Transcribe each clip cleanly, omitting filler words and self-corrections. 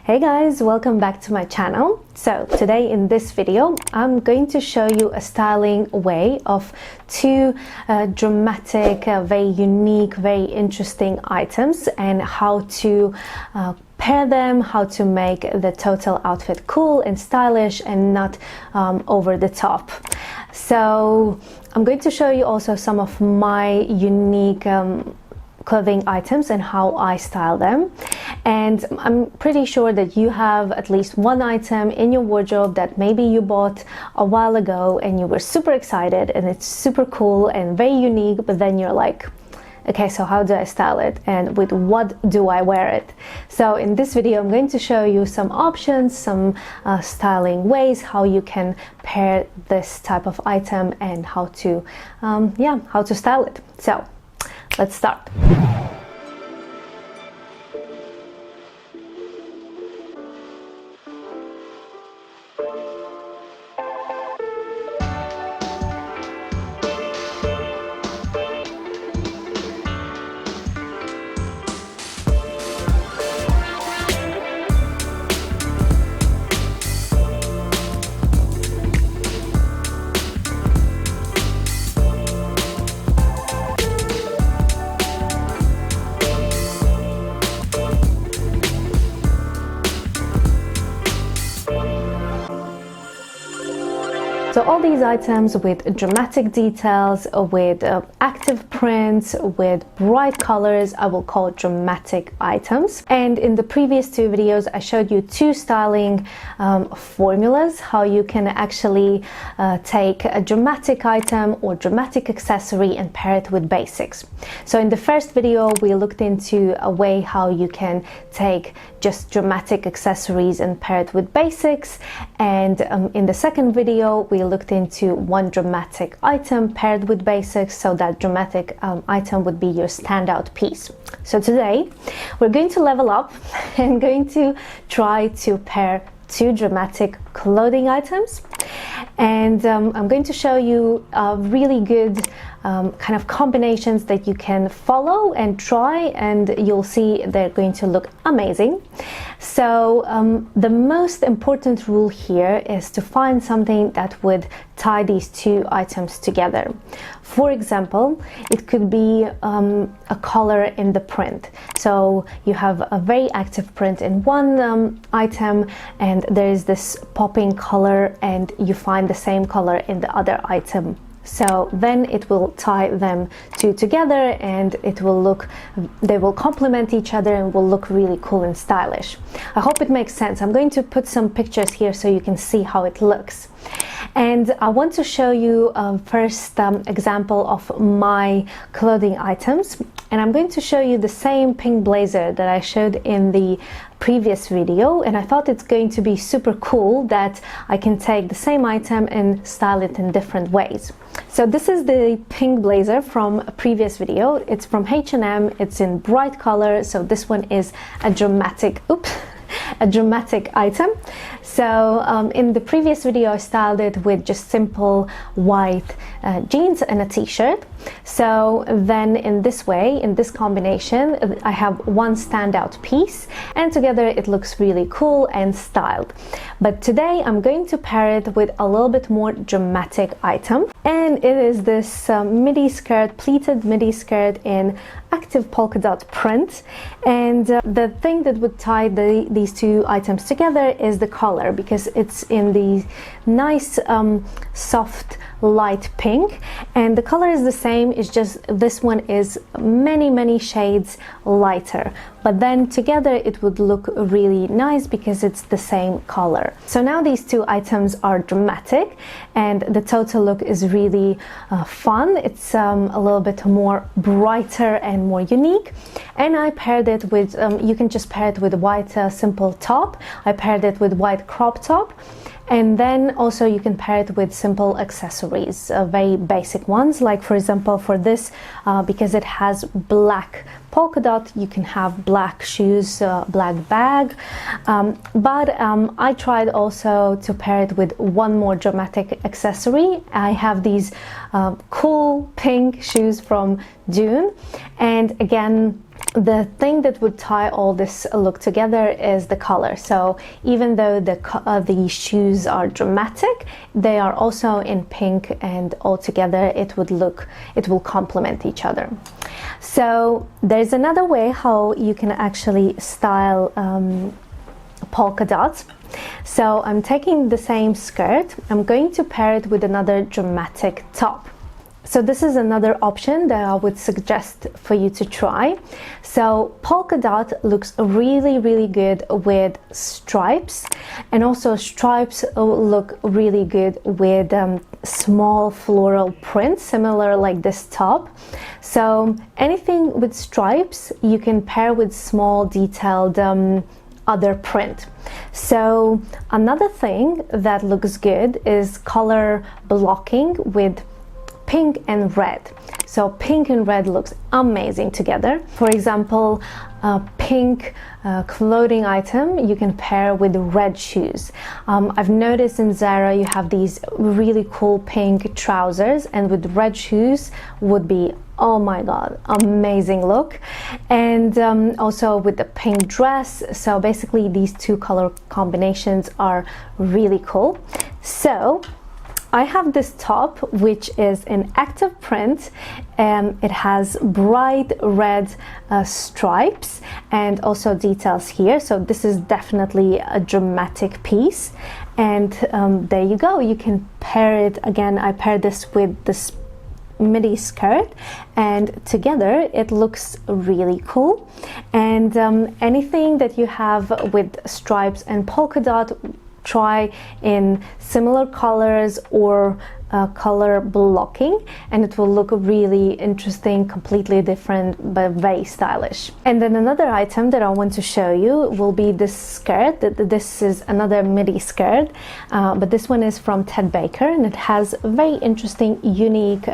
Hey guys, welcome back to my channel. So today in this video I'm going to show you a styling way of two dramatic, very unique, very interesting items and how to pair them, how to make the total outfit cool and stylish and not over the top. So I'm going to show you also some of my unique clothing items and how I style them, and I'm pretty sure that you have at least one item in your wardrobe that maybe you bought a while ago and you were super excited and it's super cool and very unique, but then you're like, okay, so how do I style it and with what do I wear it? So in this video I'm going to show you some options, some styling ways how you can pair this type of item and how to how to style it. So let's start. So all these items with dramatic details, with active prints, with bright colors, I will call dramatic items. And in the previous two videos, I showed you two styling formulas, how you can actually take a dramatic item or dramatic accessory and pair it with basics. So in the first video, we looked into a way how you can take just dramatic accessories and pair it with basics. And in the second video, we looked into one dramatic item paired with basics, so that dramatic item would be your standout piece. So today we're going to level up and going to try to pair two dramatic clothing items, and I'm going to show you really good kind of combinations that you can follow and try, and you'll see they're going to look amazing. So the most important rule here is to find something that would tie these two items together. For example, it could be a color in the print. So you have a very active print in one item, and there is this popping color, and you find the same color in the other item. So then it will tie them two together, and it will look, they will complement each other and will look really cool and stylish. I hope it makes sense. I'm going to put some pictures here so you can see how it looks. And I want to show you first example of my clothing items, and I'm going to show you the same pink blazer that I showed in the previous video, and I thought it's going to be super cool that I can take the same item and style it in different ways. So this is the pink blazer from a previous video. It's from H&M. It's in bright color, so this one is a dramatic item. So in the previous video I styled it with just simple white jeans and a t-shirt. So then in this way, in this combination, I have one standout piece, and together it looks really cool and styled. But today I'm going to pair it with a little bit more dramatic item, and it is this midi skirt, pleated midi skirt in active polka dot print. And the thing that would tie these two items together is the color, because it's in the nice soft light pink, and the color is the same, it's just this one is many shades lighter, but then together it would look really nice because it's the same color. So now these two items are dramatic and the total look is really fun. It's a little bit more brighter and more unique, and I paired it with you can just pair it with a white simple top. I paired it with white crop top, and then also you can pair it with simple accessories, very basic ones, like for example for this, because it has black polka dot, you can have black shoes, black bag, but I tried also to pair it with one more dramatic accessory. I have these cool pink shoes from Dune, and again the thing that would tie all this look together is the color. So even though the shoes are dramatic, they are also in pink, and altogether it will complement each other. So there's another way how you can actually style polka dots. So I'm taking the same skirt, I'm going to pair it with another dramatic top. So this is another option that I would suggest for you to try. So polka dot looks really, really good with stripes, and also stripes look really good with small floral prints, similar like this top. So anything with stripes you can pair with small detailed other print. So another thing that looks good is color blocking with pink and red. So pink and red looks amazing together. For example, a pink clothing item you can pair with red shoes. I've noticed in Zara you have these really cool pink trousers, and with red shoes would be, oh my god, amazing look. And also with the pink dress. So basically these two color combinations are really cool. So I have this top, which is an active print. It has bright red stripes and also details here. So this is definitely a dramatic piece. And there you go. You can pair it again. I pair this with this midi skirt, and together it looks really cool. And anything that you have with stripes and polka dot, try in similar colors or color blocking, and it will look really interesting, completely different, but very stylish. And then another item that I want to show you will be this skirt. This is another midi skirt, but this one is from Ted Baker, and it has a very interesting, unique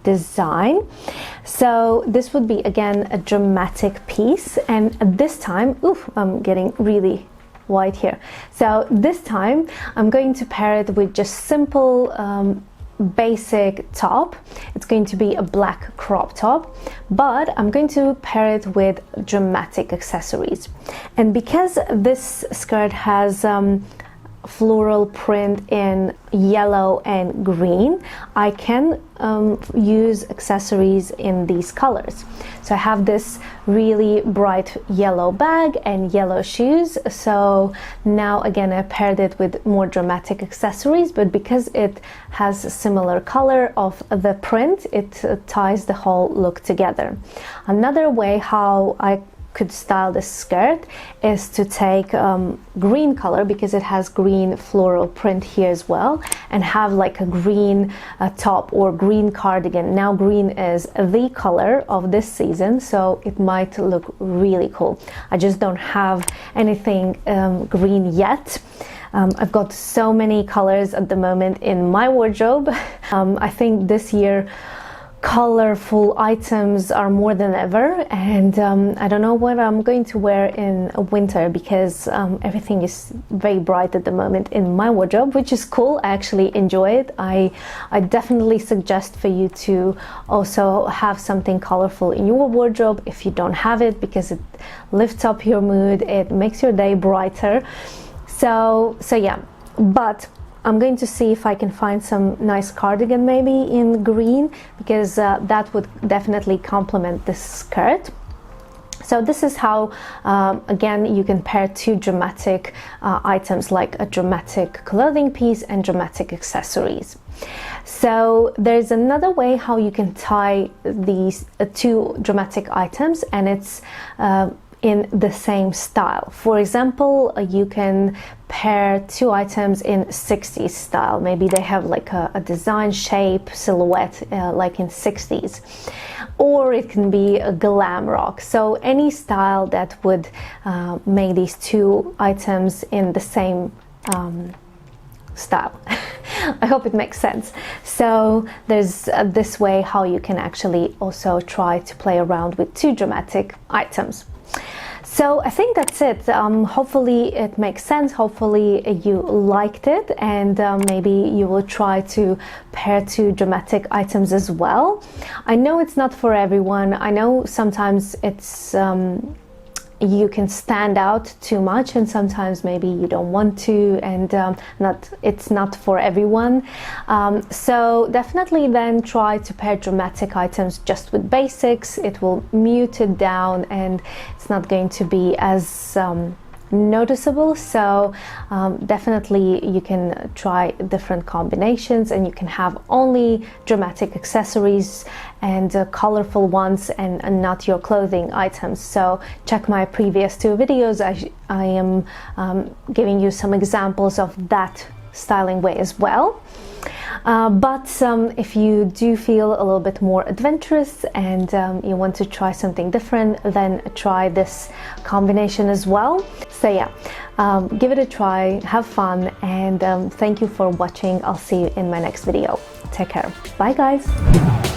design. So this would be again a dramatic piece, and this time, oof, I'm getting really white here. So this time I'm going to pair it with just simple basic top. It's going to be a black crop top, but I'm going to pair it with dramatic accessories. And because this skirt has floral print in yellow and green, I can use accessories in these colors. So I have this really bright yellow bag and yellow shoes. So now again I paired it with more dramatic accessories, but because it has a similar color of the print, it ties the whole look together. Another way how I could style this skirt is to take green color, because it has green floral print here as well, and have like a green top or green cardigan. Now green is the color of this season, so it might look really cool. I just don't have anything green yet. I've got so many colors at the moment in my wardrobe. I think this year colorful items are more than ever, and I don't know what I'm going to wear in winter, because everything is very bright at the moment in my wardrobe, which is cool. I actually enjoy it. I definitely suggest for you to also have something colorful in your wardrobe if you don't have it, because it lifts up your mood, it makes your day brighter. So yeah, but I'm going to see if I can find some nice cardigan maybe in green, because that would definitely complement this skirt. So this is how, again, you can pair two dramatic items, like a dramatic clothing piece and dramatic accessories. So there's another way how you can tie these two dramatic items, and it's in the same style. For example, you can pair two items in 60s style. Maybe they have like a design, shape, silhouette like in 60s. Or it can be a glam rock. So any style that would make these two items in the same style. I hope it makes sense. So there's this way how you can actually also try to play around with two dramatic items. So I think that's it. Hopefully it makes sense. Hopefully you liked it, and maybe you will try to pair two dramatic items as well. I know it's not for everyone. I know sometimes it's you can stand out too much, and sometimes maybe you don't want to, and it's not for everyone. So definitely then try to pair dramatic items just with basics. It will mute it down, and it's not going to be as noticeable. So definitely you can try different combinations, and you can have only dramatic accessories and colorful ones, and not your clothing items. So check my previous two videos. I am giving you some examples of that styling way as well. But if you do feel a little bit more adventurous and you want to try something different, then try this combination as well. So yeah, give it a try, have fun, and thank you for watching. I'll see you in my next video. Take care. Bye guys.